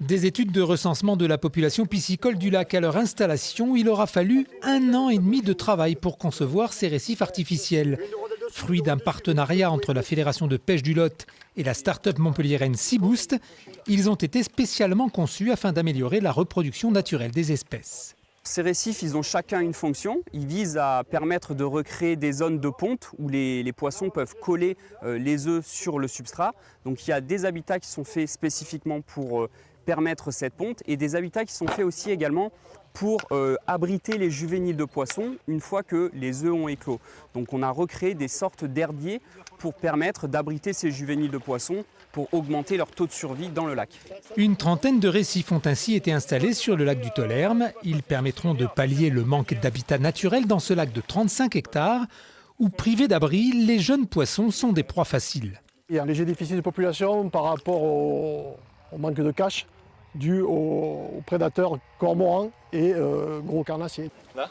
Des études de recensement de la population piscicole du lac à leur installation, il aura fallu 1 an et demi de travail pour concevoir ces récifs artificiels. Fruit d'un partenariat entre la Fédération de pêche du Lot et la start-up montpelliéraine Seaboost, ils ont été spécialement conçus afin d'améliorer la reproduction naturelle des espèces. Ces récifs, ils ont chacun une fonction. Ils visent à permettre de recréer des zones de ponte où les poissons peuvent coller les œufs sur le substrat. Donc il y a des habitats qui sont faits spécifiquement pour permettre cette ponte et des habitats qui sont faits aussi également pour abriter les juvéniles de poissons une fois que les œufs ont éclos. Donc on a recréé des sortes d'herbiers pour permettre d'abriter ces juvéniles de poissons pour augmenter leur taux de survie dans le lac. Une trentaine de récifs ont ainsi été installés sur le lac du Tolherme. Ils permettront de pallier le manque d'habitat naturel dans ce lac de 35 hectares où, privés d'abri, les jeunes poissons sont des proies faciles. Il y a un léger déficit de population par rapport au manque de cache dû aux prédateurs cormorans et gros carnassiers. Là,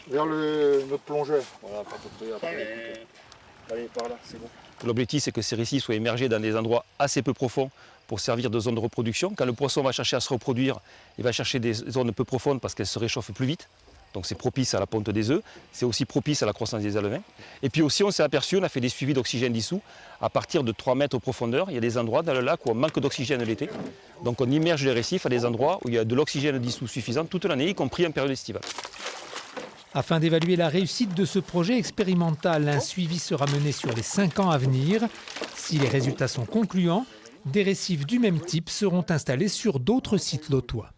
vers notre plongeur. Voilà, à peu près après. Allez, par là, c'est bon. L'objectif, c'est que ces récifs soient émergés dans des endroits assez peu profonds pour servir de zone de reproduction. Quand le poisson va chercher à se reproduire, il va chercher des zones peu profondes parce qu'elles se réchauffent plus vite. Donc c'est propice à la ponte des œufs, c'est aussi propice à la croissance des alevins. Et puis aussi, on s'est aperçu, on a fait des suivis d'oxygène dissous. À partir de 3 mètres de profondeur, il y a des endroits dans le lac où on manque d'oxygène l'été. Donc on immerge les récifs à des endroits où il y a de l'oxygène dissous suffisant toute l'année, y compris en période estivale. Afin d'évaluer la réussite de ce projet expérimental, un suivi sera mené sur les 5 ans à venir. Si les résultats sont concluants, des récifs du même type seront installés sur d'autres sites lotois.